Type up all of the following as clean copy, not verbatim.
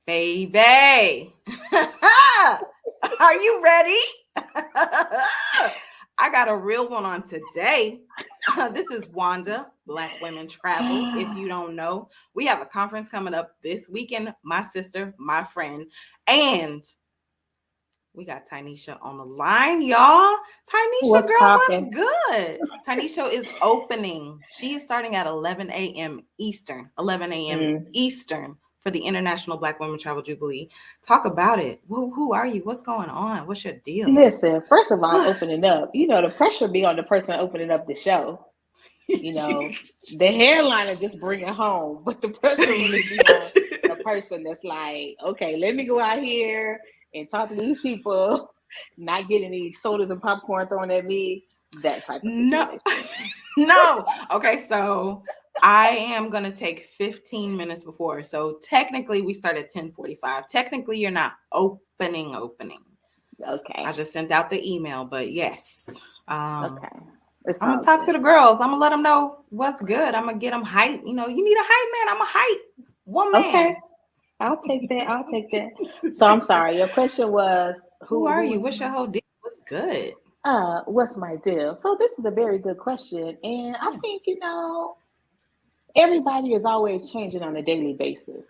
Baby, are you ready? I got a real one on today. This is Wanda, Black Women Travel. If you don't know, we have a conference coming up this weekend. My sister, my friend, and we got Tinesha on the line, y'all. Tinesha, What's girl, what's popping? good? Tinesha is opening. She is starting at 11 a.m. Eastern, 11 a.m. Eastern for the International Black Women Travel Jubilee. Talk about it. Who are you? What's going on? What's your deal? Listen, first of all, opening up, the pressure be on the person opening up the show. The headliner just bring it home, but the pressure really be on the person that's like, okay, let me go out here and talk to these people, not get any sodas and popcorn thrown at me, that type of situation. No. Okay, so I am going to take 15 minutes before. So technically we start at 10:45. Technically you're not opening. Okay. I just sent out the email, but yes. Okay. I'm going to talk to the girls. I'm going to let them know what's good. I'm going to get them hype. You need a hype man. I'm a hype woman. Okay. I'll take that. So I'm sorry. Your question was, who are you? What's your whole deal? What's good? What's my deal? So this is a very good question. And I think, everybody is always changing on a daily basis.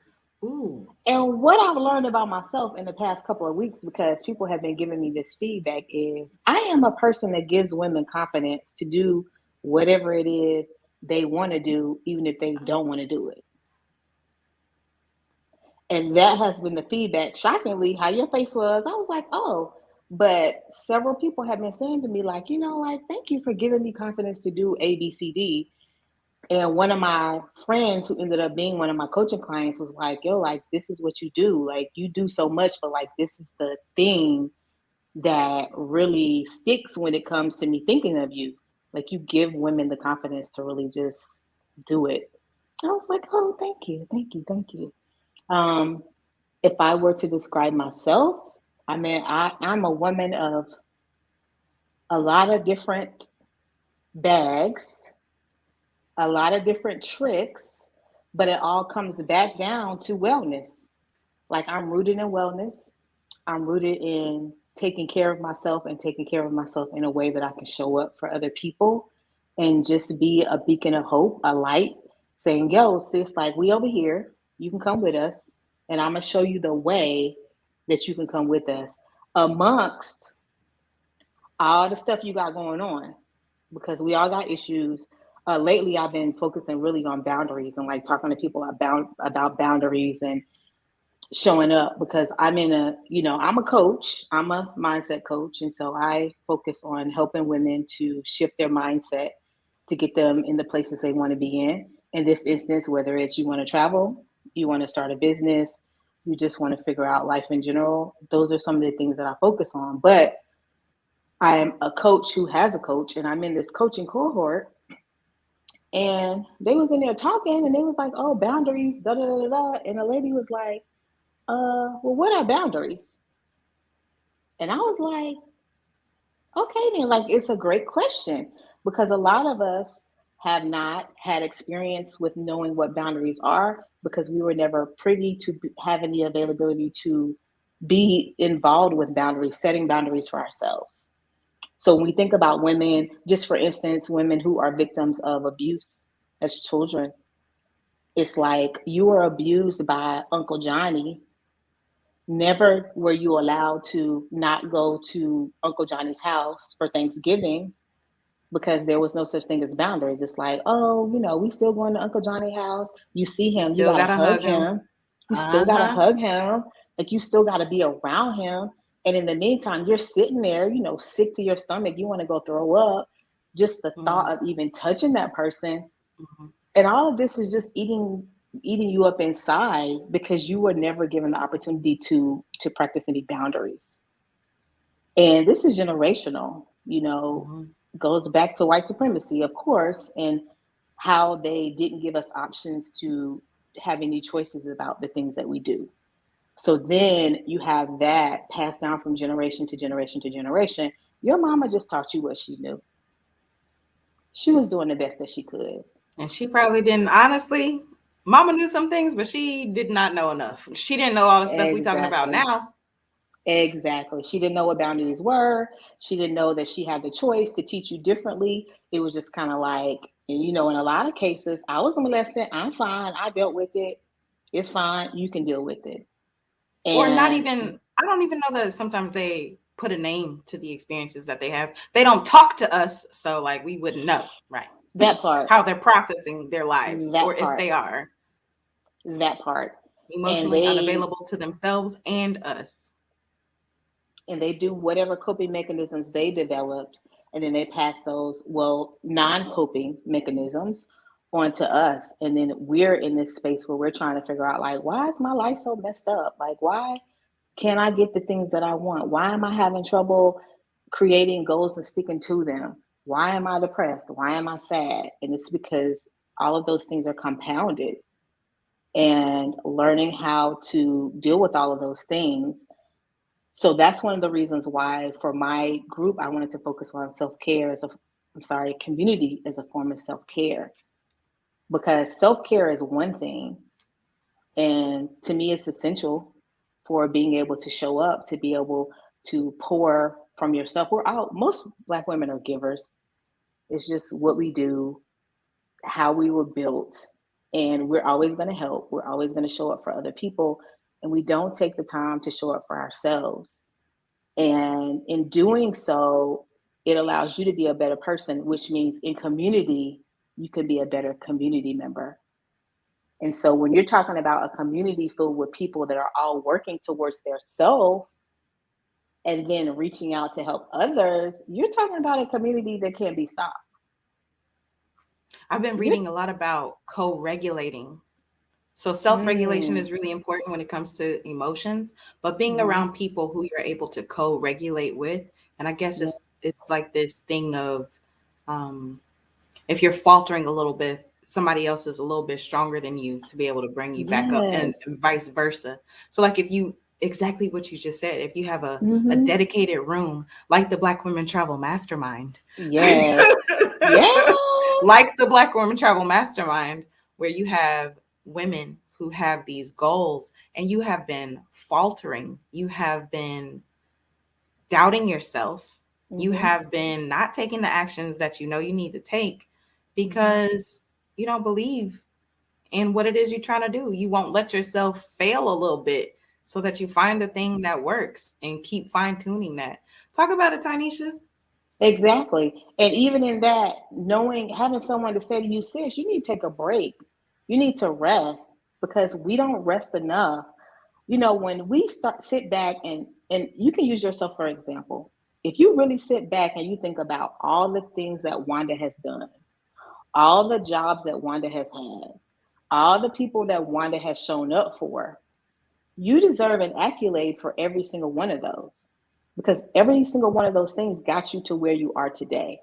Ooh. And what I've learned about myself in the past couple of weeks, because people have been giving me this feedback, is I am a person that gives women confidence to do whatever it is they want to do, even if they don't want to do it. And that has been the feedback. Shockingly, how your face was, I was like, oh. But several people have been saying to me, like, thank you for giving me confidence to do A, B, C, D. And one of my friends who ended up being one of my coaching clients was like, yo, like, this is what you do. Like, you do so much, but like, this is the thing that really sticks when it comes to me thinking of you. Like, you give women the confidence to really just do it. I was like, oh, thank you. If I were to describe myself, I'm a woman of a lot of different bags, a lot of different tricks, but it all comes back down to wellness. Like, I'm rooted in wellness. I'm rooted in taking care of myself and taking care of myself in a way that I can show up for other people and just be a beacon of hope, a light, saying, yo, sis, like, we over here, you can come with us, and I'm going to show you the way that you can come with us amongst all the stuff you got going on, because we all got issues. Lately, I've been focusing really on boundaries and like talking to people about boundaries and showing up, because I'm a coach, I'm a mindset coach. And so I focus on helping women to shift their mindset to get them in the places they want to be in this instance, whether it's you want to travel, you want to start a business, you just want to figure out life in general. Those are some of the things that I focus on. But I am a coach who has a coach, and I'm in this coaching cohort. And they was in there talking, and they was like, oh, boundaries, da da da da. And the lady was like, well, what are boundaries? And I was like, okay, then, like, it's a great question, because a lot of us have not had experience with knowing what boundaries are, because we were never privy to having the availability to be involved with boundaries, setting boundaries for ourselves. So when we think about women, just for instance, women who are victims of abuse as children, it's like, you were abused by Uncle Johnny. Never were you allowed to not go to Uncle Johnny's house for Thanksgiving, because there was no such thing as boundaries. It's like, oh, we still going to Uncle Johnny's house. You see him, you gotta hug him. You still gotta hug him. Like, you still gotta be around him. And in the meantime, you're sitting there, sick to your stomach. You want to go throw up. Just the thought of even touching that person. And all of this is just eating you up inside, because you were never given the opportunity to practice any boundaries. And this is generational, goes back to white supremacy, of course, and how they didn't give us options to have any choices about the things that we do. So then you have that passed down from generation to generation to generation. Your mama just taught you what she knew. She was doing the best that she could. And she probably didn't, honestly, Mama knew some things, but she did not know enough. She didn't know all the stuff we talking about Exactly. now. Exactly. She didn't know what boundaries were. She didn't know that she had the choice to teach you differently. It was just kind of like, and in a lot of cases, I was molested. I'm fine. I dealt with it. It's fine. You can deal with it. Or not And even, I don't even know that sometimes they put a name to the experiences that they have. They don't talk to us, so like we wouldn't know, right? that part, How they're processing their lives, that or if part, they are that part. And emotionally they unavailable to themselves and us. and they do whatever coping mechanisms they developed, and then they pass those, non-coping mechanisms onto us. And then we're in this space where we're trying to figure out, like, why is my life so messed up? Like, why can't I get the things that I want? Why am I having trouble creating goals and sticking to them? Why am I depressed? Why am I sad? And it's because all of those things are compounded. And learning how to deal with all of those things. So that's one of the reasons why for my group, I wanted to focus on self-care community as a form of self-care. Because self-care is one thing. And to me, it's essential for being able to show up, to be able to pour from yourself. Most Black women are givers. It's just what we do, how we were built, and we're always going to help. We're always going to show up for other people, and we don't take the time to show up for ourselves. And in doing so, it allows you to be a better person, which means in community, you can be a better community member. And so when you're talking about a community filled with people that are all working towards their self and then reaching out to help others, you're talking about a community that can't be stopped. I've been You're, reading a lot about co-regulating. So self-regulation mm, is really important when it comes to emotions, but being mm-hmm, around people who you're able to co-regulate with, and I guess yeah, it's like this thing of um, if you're faltering a little bit, somebody else is a little bit stronger than you to be able to bring you back up, and yes, vice versa. So like if you exactly what you just said, if you have a mm-hmm, dedicated room like the Black Women Travel Mastermind, yes, yes, like the Black Women Travel Mastermind, where you have women who have these goals and you have been faltering, you have been doubting yourself, you mm-hmm, have been not taking the actions that you know you need to take mm-hmm. because you don't believe in what it is you're trying to do. You won't let yourself fail a little bit so that you find the thing that works and keep fine tuning that. Talk about it, Tanisha. Exactly. And even in that, having someone to say to you, sis, you need to take a break. You need to rest because we don't rest enough. When we sit back and you can use yourself for example. If you really sit back and you think about all the things that Wanda has done, all the jobs that Wanda has had, all the people that Wanda has shown up for, you deserve an accolade for every single one of those because every single one of those things got you to where you are today.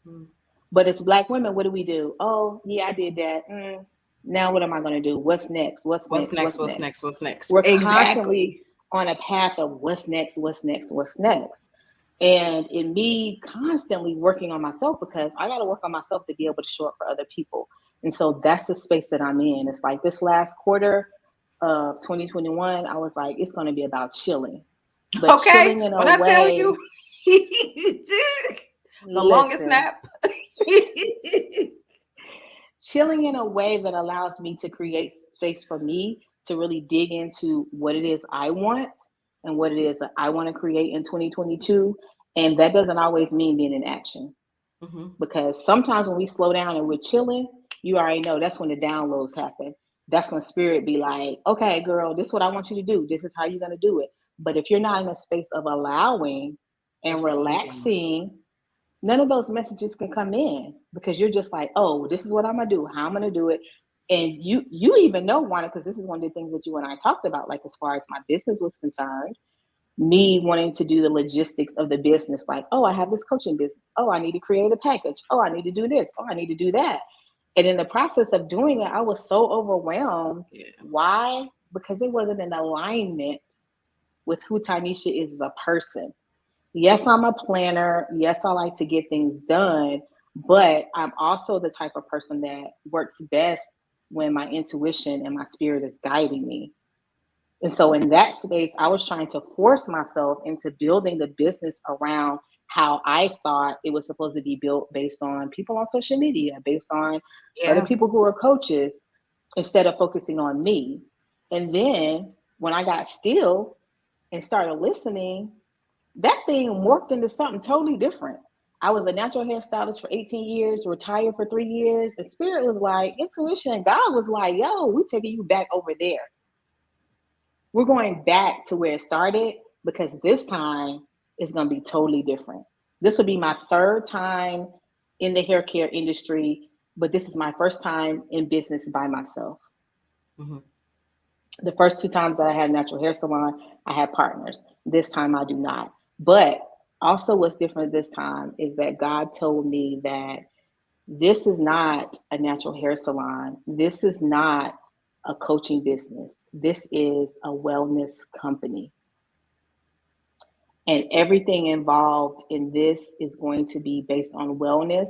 Mm. But as Black women, what do we do? Oh, yeah, I did that. Now what am I going to do? What's next? What's What's next? next? What's What's next? next? What's next? We're constantly Exactly. on a path of what's next? What's next? What's next? And in me constantly working on myself because I got to work on myself to be able to show up for other people. And so that's the space that I'm in. It's like this last quarter of 2021, I was like, it's going to be about chilling, but Okay. chilling in a When I tell you way, the longest listen, nap. chilling in a way that allows me to create space for me to really dig into what it is I want and what it is that I want to create in 2022. And that doesn't always mean being in action Hmm. because sometimes when we slow down and we're chilling, you already know that's when the downloads happen. That's when spirit be like, okay, girl, this is what I want you to do. This is how you're going to do it. But if you're not in a space of allowing and Receiving. relaxing, none of those messages can come in because you're just like, oh, this is what I'm gonna do, how I'm gonna do it. And you even know, Wanda, because this is one of the things that you and I talked about, like as far as my business was concerned, me wanting to do the logistics of the business, like, oh, I have this coaching business. Oh, I need to create a package. Oh, I need to do this. Oh, I need to do that. And in the process of doing it, I was so overwhelmed. Yeah. Why? Because it wasn't in alignment with who Tinesha is as a person. Yes, I'm a planner. Yes, I like to get things done, but I'm also the type of person that works best when my intuition and my spirit is guiding me. And so in that space, I was trying to force myself into building the business around how I thought it was supposed to be built, based on people on social media, based on other Yeah. people who are coaches, instead of focusing on me. And then when I got still and started listening, that thing morphed into something totally different. I was a natural hairstylist for 18 years, retired for 3 years. And spirit was like, intuition, God was like, yo, we're taking you back over there. We're going back to where it started, because this time is going to be totally different. This will be my third time in the hair care industry, but this is my first time in business by myself. Mm-hmm. The first two times that I had a natural hair salon, I had partners. This time I do not. But also what's different this time is that God told me that this is not a natural hair salon. This is not a coaching business. This is a wellness company. And everything involved in this is going to be based on wellness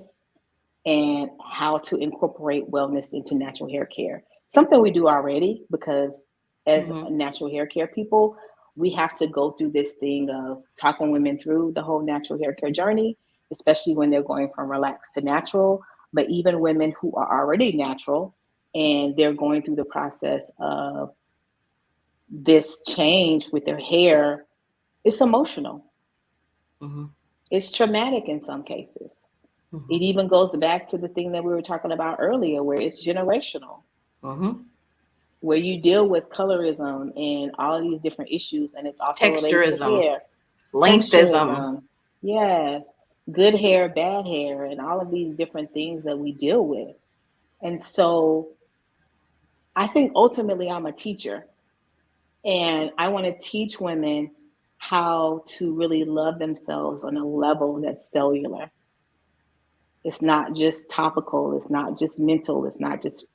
and how to incorporate wellness into natural hair care. Something we do already, because as Mm-hmm. natural hair care people, we have to go through this thing of talking women through the whole natural hair care journey, especially when they're going from relaxed to natural. But even women who are already natural and they're going through the process of this change with their hair, it's emotional. Mm-hmm. It's traumatic in some cases. Mm-hmm. It even goes back to the thing that we were talking about earlier, where it's generational, Mm-hmm. where you deal with colorism and all of these different issues, and it's also related to Texturism, hair, lengthism. texturism, yes, good hair, bad hair, and all of these different things that we deal with. And so I think ultimately I'm a teacher, and I want to teach women how to really love themselves on a level that's cellular. It's not just topical, it's not just mental, it's not just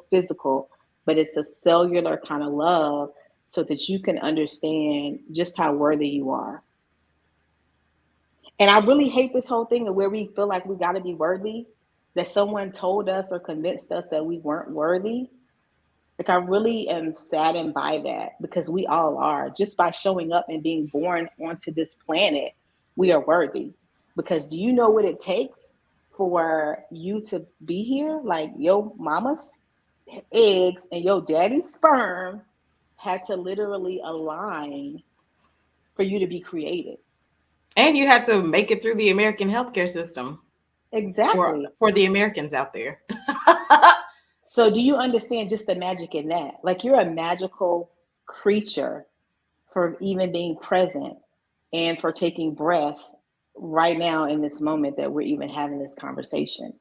physical, but it's a cellular kind of love, so that you can understand just how worthy you are. And I really hate this whole thing of where we feel like we got to be worthy, that someone told us or convinced us that we weren't worthy. Like, I really am saddened by that, because we all are. Just by showing up and being born onto this planet, we are worthy. Because do you know what it takes for you to be here? Like, your mama's eggs and your daddy's sperm had to literally align for you to be created. And you had to make it through the American healthcare system for Exactly. for the Americans out there. So do you understand just the magic in that? Like, you're a magical creature for even being present and for taking breath right now in this moment that we're even having this conversation.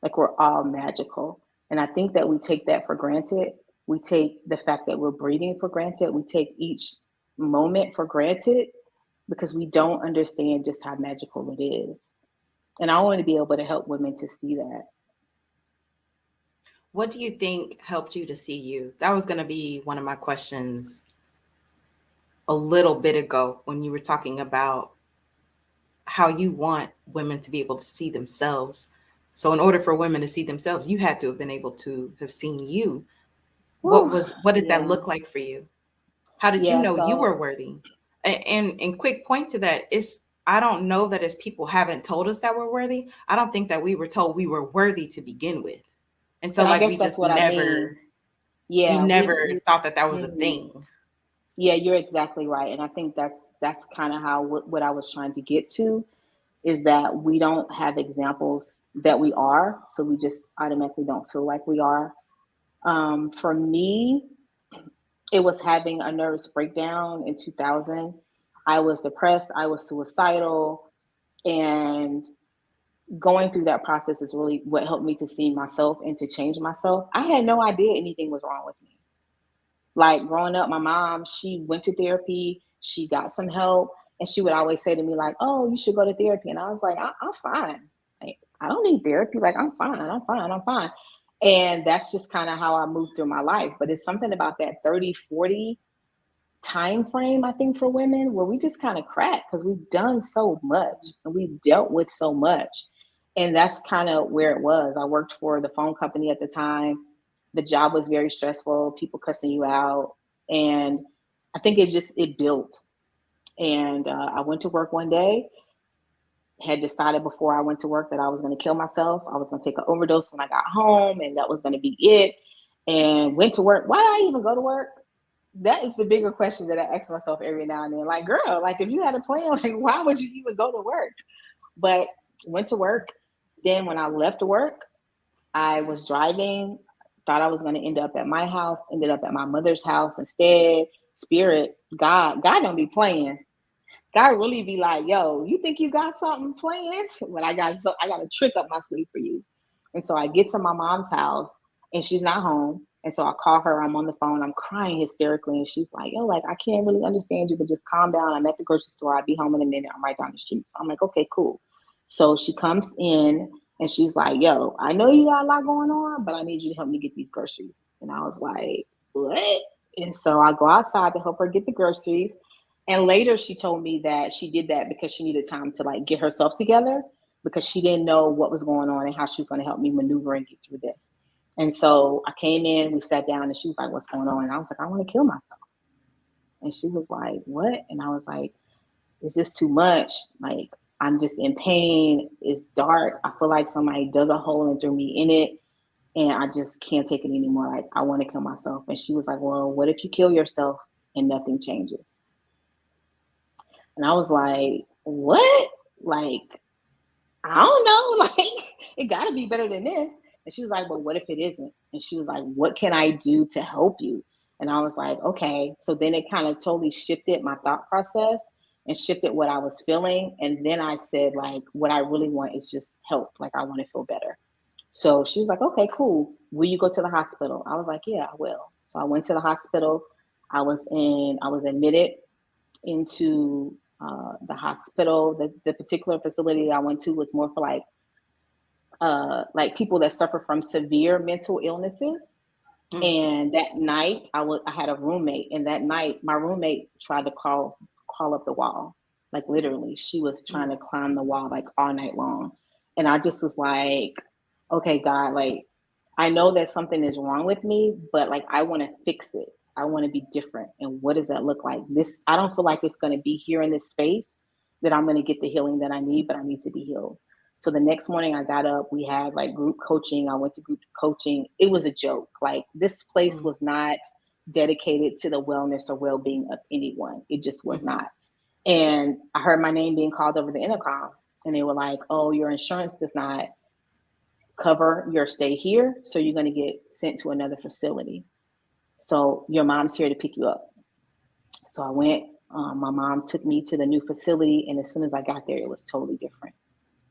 Like, we're all magical. And I think that we take that for granted. We take the fact that we're breathing for granted. We take each moment for granted, because we don't understand just how magical it is. And I want to be able to help women to see that. What do you think helped you to see you? That was going to be one of my questions a little bit ago when you were talking about how you want women to be able to see themselves. So in order for women to see themselves, you had to have been able to have seen you. Whew, What did that yeah. look like for you? How did you Yeah. know you were So worthy? And quick point to that is, I don't know that as people haven't told us that we're worthy, I don't think that we were told we were worthy to begin with. And so and I like guess we that's just what I mean. never, we Yeah, never we thought that that was a mhm. thing. Yeah, you're exactly right. And I think that's kind of how what I was trying to get to, is that we don't have examples that we are, so we just automatically don't feel like we are. For me, it was having a nervous breakdown in 2000. I was depressed, I was suicidal, and going through that process is really what helped me to see myself and to change myself. I had no idea anything was wrong with me. Like, growing up, my mom, she went to therapy, she got some help, and she would always say to me, like, oh, you should go to therapy. And I was like, I'm fine. Like, I don't need therapy. Like, I'm fine. I'm fine. I'm fine. And that's just kind of how I moved through my life. But it's something about that 30, 40 time frame, I think, for women, where we just kind of crack, because we've done so much and we've dealt with so much. And that's kind of where it was. I worked for the phone company at the time. The job was very stressful, people cussing you out. And I think it built. And I went to work one day, had decided before I went to work that I was going to kill myself. I was going to take an overdose when I got home, and that was going to be it. And went to work. Why did I even go to work? That is the bigger question that I ask myself every now and then. Like, girl, like if you had a plan, like why would you even go to work? But went to work. Then when I left work, I was driving, thought I was going to end up at my house, ended up at my mother's house instead. Spirit, God don't be playing. God really be like, yo, you think you got something planned? But I got a trick up my sleeve for you. And so I get to my mom's house and she's not home. And so I call her, I'm on the phone, I'm crying hysterically. And she's like, yo, like, I can't really understand you, but just calm down. I'm at the grocery store. I'll be home in a minute. I'm right down the street. So I'm like, okay, cool. So she comes in and she's like, yo, I know you got a lot going on, but I need you to help me get these groceries. And I was like, what? And so I go outside to help her get the groceries. And later she told me that she did that because she needed time to like get herself together because she didn't know what was going on and how she was going to help me maneuver and get through this. And so I came in, we sat down and she was like, what's going on? And I was like, I want to kill myself. And she was like, what? And I was like, it's just too much. Like, I'm just in pain. It's dark. I feel like somebody dug a hole and threw me in it. And I just can't take it anymore. Like, I want to kill myself. And she was like, well, what if you kill yourself and nothing changes? And I was like, what? Like, I don't know. Like, it got to be better than this. And she was like, well, what if it isn't? And she was like, what can I do to help you? And I was like, okay. So then it kind of totally shifted my thought process and shifted what I was feeling. And then I said, like, what I really want is just help. Like, I want to feel better. So she was like, okay, cool. Will you go to the hospital? I was like, yeah, I will. So I went to the hospital. I was admitted into the hospital. The particular facility I went to was more for like people that suffer from severe mental illnesses. And that night I had a roommate, and that night my roommate tried to crawl up the wall. Like literally, she was trying to climb the wall like all night long. And I just was like, okay, God, like I know that something is wrong with me, but like I want to fix it. I want to be different. And what does that look like? I don't feel like it's going to be here in this space that I'm going to get the healing that I need, but I need to be healed. So the next morning I got up, we had like group coaching. I went to group coaching. It was a joke. Like this place was not dedicated to the wellness or well-being of anyone. It just was not. And I heard my name being called over the intercom, and they were like, oh, your insurance does not cover your stay here. So you're going to get sent to another facility. So your mom's here to pick you up. So I went, my mom took me to the new facility. And as soon as I got there, it was totally different.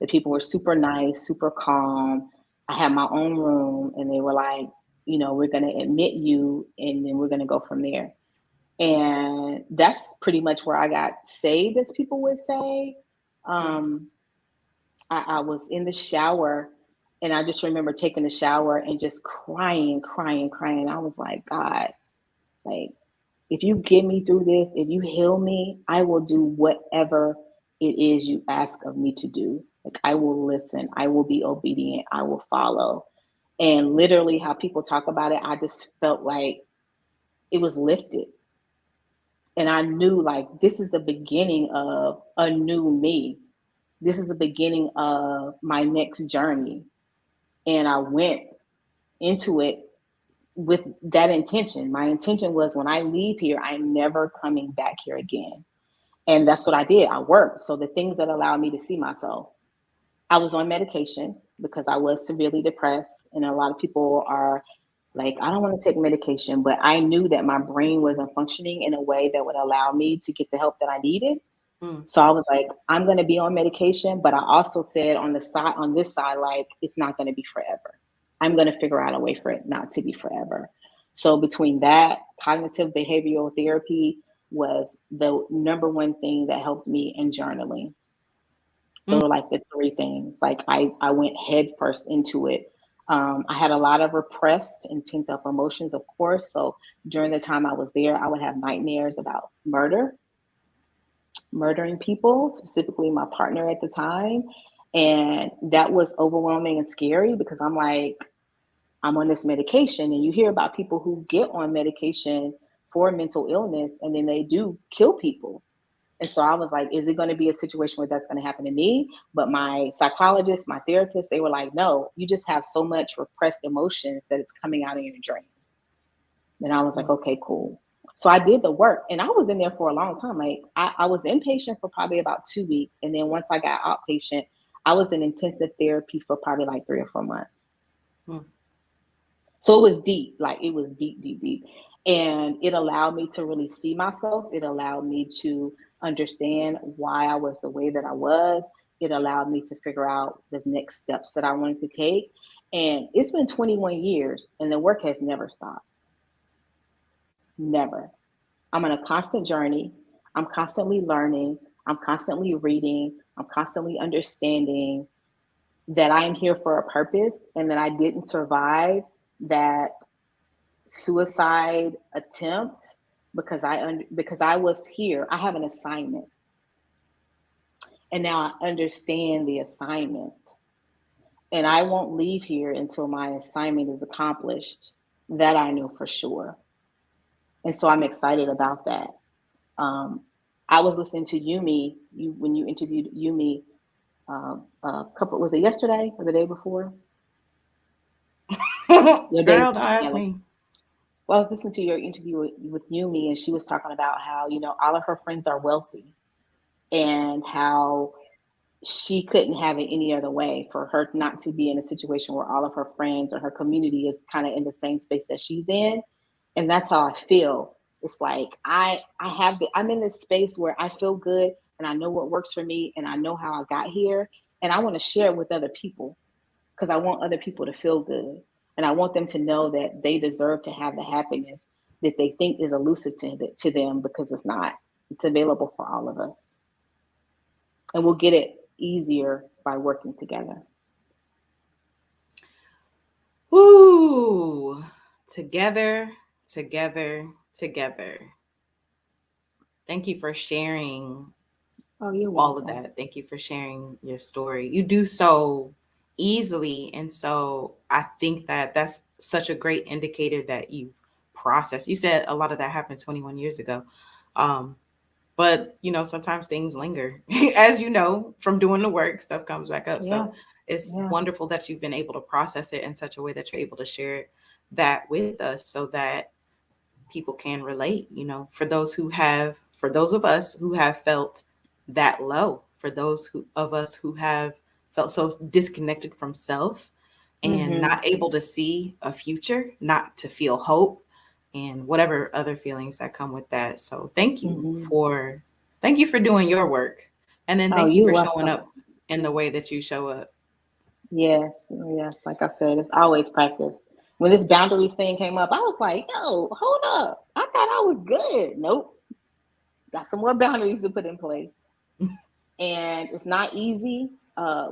The people were super nice, super calm. I had my own room, and they were like, you know, we're going to admit you, and then we're going to go from there. And that's pretty much where I got saved, as people would say. I was in the shower, and I just remember taking the shower and just crying. I was like, God, like, if you get me through this, if you heal me, I will do whatever it is you ask of me to do. Like, I will listen. I will be obedient. I will follow. And literally how people talk about it, I just felt like it was lifted. And I knew like, this is the beginning of a new me. This is the beginning of my next journey. And I went into it with that intention. My intention was when I leave here, I'm never coming back here again. And that's what I did. I worked. So the things that allowed me to see myself, I was on medication because I was severely depressed. And a lot of people are like, I don't want to take medication, but I knew that my brain wasn't functioning in a way that would allow me to get the help that I needed. So I was like, I'm going to be on medication, but I also said on this side, like, it's not going to be forever. I'm going to figure out a way for it not to be forever. So between that, cognitive behavioral therapy was the number one thing that helped me, in journaling. Those were like the three things. Like I went head first into it. I had a lot of repressed and pent up emotions, of course. So during the time I was there, I would have nightmares about murdering people, specifically my partner at the time. And that was overwhelming and scary because I'm like, I'm on this medication. And you hear about people who get on medication for mental illness and then they do kill people. And so I was like, is it going to be a situation where that's going to happen to me? But my psychologist, my therapist, they were like, no, you just have so much repressed emotions that it's coming out in your dreams. And I was like, okay, cool. So I did the work and I was in there for a long time. Like I was inpatient for probably about 2 weeks. And then once I got outpatient, I was in intensive therapy for probably like 3 or 4 months. Hmm. So it was deep, like it was deep, deep, deep. And it allowed me to really see myself. It allowed me to understand why I was the way that I was. It allowed me to figure out the next steps that I wanted to take. And it's been 21 years and the work has never stopped. Never. I'm on a constant journey. I'm constantly learning. I'm constantly reading. I'm constantly understanding that I am here for a purpose and that I didn't survive that suicide attempt because I was here. I have an assignment. And now I understand the assignment. And I won't leave here until my assignment is accomplished. That I know for sure. And so I'm excited about that. Um, I was listening to Yumi when you interviewed Yumi was it yesterday or the day before? Your day, Girl, don't ask yeah. me. Well, I was listening to your interview with Yumi, and she was talking about how all of her friends are wealthy, and how she couldn't have it any other way for her not to be in a situation where all of her friends or her community is kind of in the same space that she's in. And that's how I feel. It's like I'm in this space where I feel good and I know what works for me and I know how I got here, and I want to share it with other people because I want other people to feel good and I want them to know that they deserve to have the happiness that they think is elusive to them, because it's not. It's available for all of us, and we'll get it easier by working together. Woo! Together, together, together. Thank you for sharing Oh, you're all of welcome. that. Thank you for sharing your story. You do so easily. And so I think that that's such a great indicator that you process. You said a lot of that happened 21 years ago. Um, but sometimes things linger. As you know, from doing the work, stuff comes back up. So Yes. it's Yeah. wonderful that you've been able to process it in such a way that you're able to share that with us so that people can relate, for those of us who have felt that low, for those of us who have felt so disconnected from self and Mm-hmm. not able to see a future, not to feel hope and whatever other feelings that come with that. So Mm-hmm. thank you for doing your work. And then Oh, thank you you're for showing welcome. up in the way that you show up. Yes, yes. Like I said, it's always practice. When this boundaries thing came up, I was like, yo, hold up. I thought I was good. Nope. Got some more boundaries to put in place. And it's not easy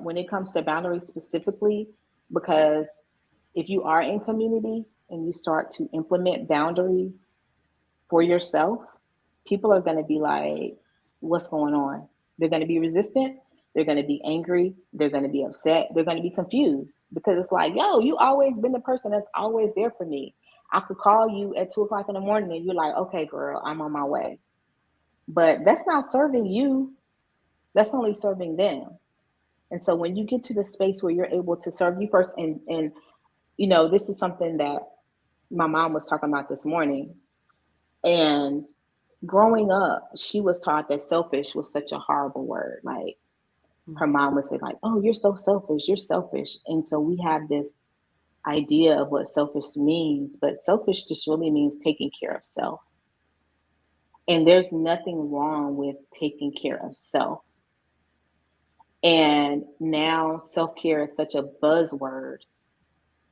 when it comes to boundaries specifically, because if you are in community and you start to implement boundaries for yourself, people are going to be like, what's going on? They're going to be resistant. They're going to be angry. They're going to be upset. They're going to be confused, because it's like, yo, you always been the person that's always there for me. I could call you at 2 o'clock in the morning and you're like, okay, girl, I'm on my way. But that's not serving you. That's only serving them. And so when you get to the space where you're able to serve you first, and this is something that my mom was talking about this morning. And growing up, she was taught that selfish was such a horrible word. Like her mom would say, like, "Oh, you're so selfish. You're selfish." And so we have this idea of what selfish means, but selfish just really means taking care of self. And there's nothing wrong with taking care of self. And now self-care is such a buzzword.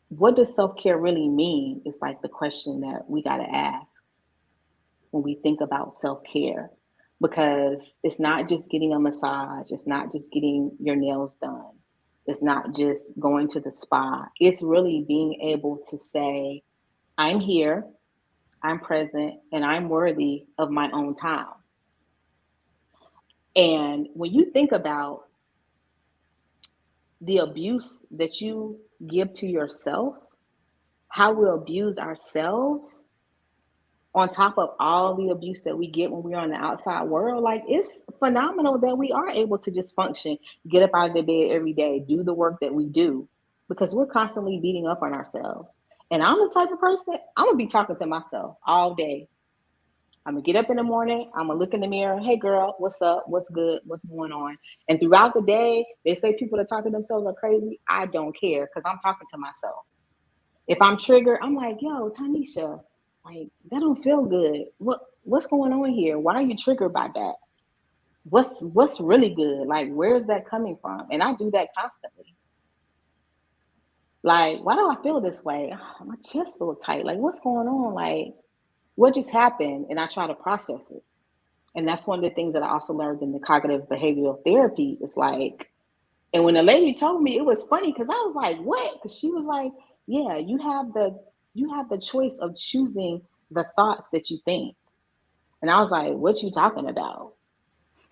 What does self-care really mean? Is like the question that we got to ask when we think about self-care, because it's not just getting a massage, it's not just getting your nails done, it's not just going to the spa. It's really being able to say, I'm here, I'm present, and I'm worthy of my own time. And when you think about the abuse that you give to yourself, how we abuse ourselves on top of all the abuse that we get when we're on the outside world. Like, it's phenomenal that we are able to just function, get up out of the bed every day, do the work that we do, because we're constantly beating up on ourselves. And I'm the type of person, I'm gonna be talking to myself all day. I'm gonna get up in the morning, I'm gonna look in the mirror, hey girl, what's up, what's good, what's going on? And throughout the day, they say people that talk to themselves are crazy. I don't care, because I'm talking to myself. If I'm triggered, I'm like, yo, Tinesha, like, that don't feel good. What's going on here? Why are you triggered by that? What's really good? Like, where is that coming from? And I do that constantly. Like, why do I feel this way? Oh, my chest feels tight. Like, what's going on? Like, what just happened? And I try to process it. And that's one of the things that I also learned in the cognitive behavioral therapy. It's like, and when the lady told me, it was funny because I was like, what? Because she was like, yeah, you have the choice of choosing the thoughts that you think. And I was like, what you talking about?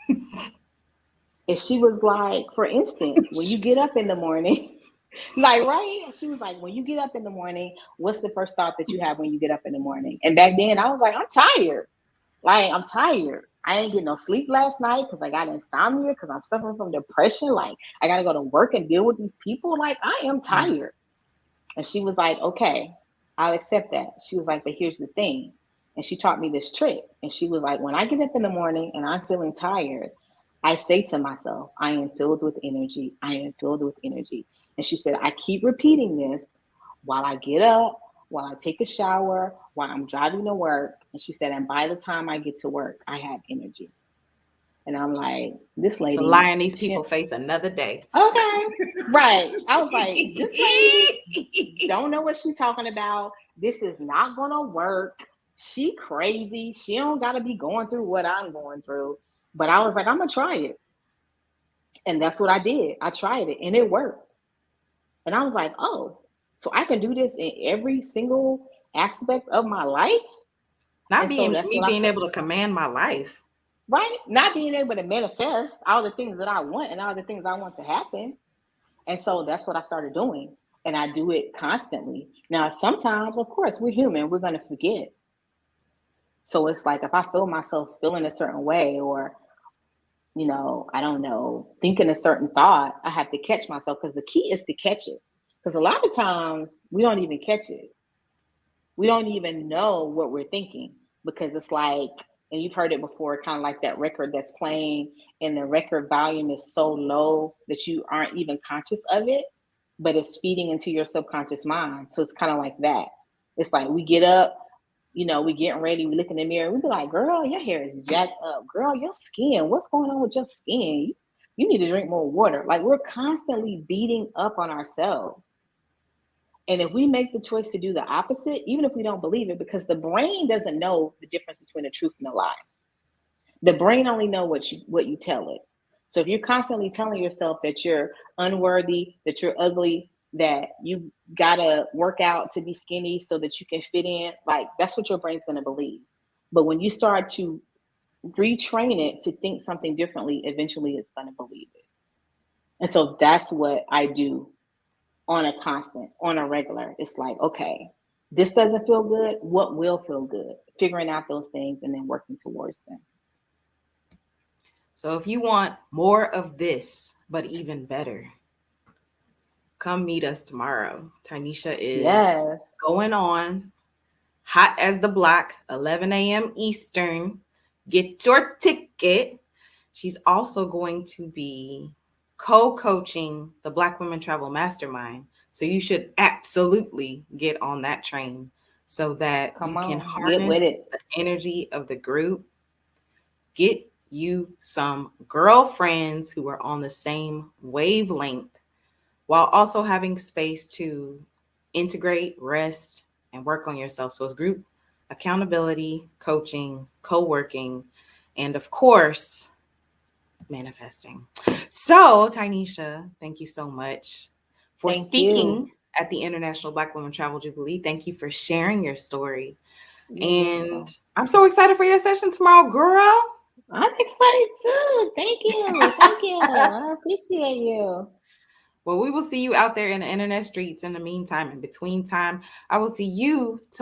And she was like, for instance, when you get up in the morning, like, right? She was like, when you get up in the morning, what's the first thought that you have when you get up in the morning? And back then I was like, I'm tired. Like, I'm tired. I ain't getting no sleep last night because I got insomnia, because I'm suffering from depression. Like, I got to go to work and deal with these people. Like, I am tired. And she was like, okay, I'll accept that. She was like, but here's the thing. And she taught me this trick. And she was like, when I get up in the morning and I'm feeling tired, I say to myself, I am filled with energy. I am filled with energy. And she said, I keep repeating this while I get up, while I take a shower, while I'm driving to work. And she said, and by the time I get to work, I have energy. And I'm like, this To lady, lie in these she, people face another day. okay, right. I was like, this lady don't know what she's talking about. This is not gonna work. She crazy. She don't gotta be going through what I'm going through. But I was like, I'm gonna try it. And that's what I did. I tried it and it worked. And I was like, oh, so I can do this in every single aspect of my life. Not And so being that's me what I being started, able to command my life. right? Not being able to manifest all the things that I want and all the things I want to happen. And so that's what I started doing. And I do it constantly. Now, sometimes, of course, we're human, we're going to forget. So it's like if I feel myself feeling a certain way, or, I don't know, thinking a certain thought, I have to catch myself, because the key is to catch it. Because a lot of times we don't even catch it. We don't even know what we're thinking, because it's like, and you've heard it before, kind of like that record that's playing and the record volume is so low that you aren't even conscious of it, but it's feeding into your subconscious mind. So it's kind of like that. It's like we get up, we getting ready, we look in the mirror, we be like, girl, your hair is jacked up. Girl, your skin, what's going on with your skin? You need to drink more water. Like, we're constantly beating up on ourselves. And if we make the choice to do the opposite, even if we don't believe it, because the brain doesn't know the difference between the truth and a lie. The brain only knows what you tell it. So if you're constantly telling yourself that you're unworthy, that you're ugly, that you gotta work out to be skinny so that you can fit in, like, that's what your brain's gonna believe. But when you start to retrain it to think something differently, eventually it's gonna believe it. And so that's what I do on a constant, on a regular. It's like, okay, this doesn't feel good. What will feel good? Figuring out those things and then working towards them. So if you want more of this, but even better, come meet us tomorrow. Tanisha is Yes. going on hot as the block, 11 a.m. Eastern. Get your ticket. She's also going to be co-coaching the Black Women Travel Mastermind. So you should absolutely get on that train so that you Come can on, get with harness it. the energy of the group. Get you some girlfriends who are on the same wavelength while also having space to integrate, rest, and work on yourself. So it's group accountability, coaching, co-working, and of course, manifesting. So, Tanisha, thank you so much for Thank you. speaking at the International Black Women Travel Jubilee. Thank you for sharing your story. You're And welcome. I'm so excited for your session tomorrow, girl. I'm excited too. Thank you. Thank you. I appreciate you. Well, we will see you out there in the internet streets in the meantime. In between time, I will see you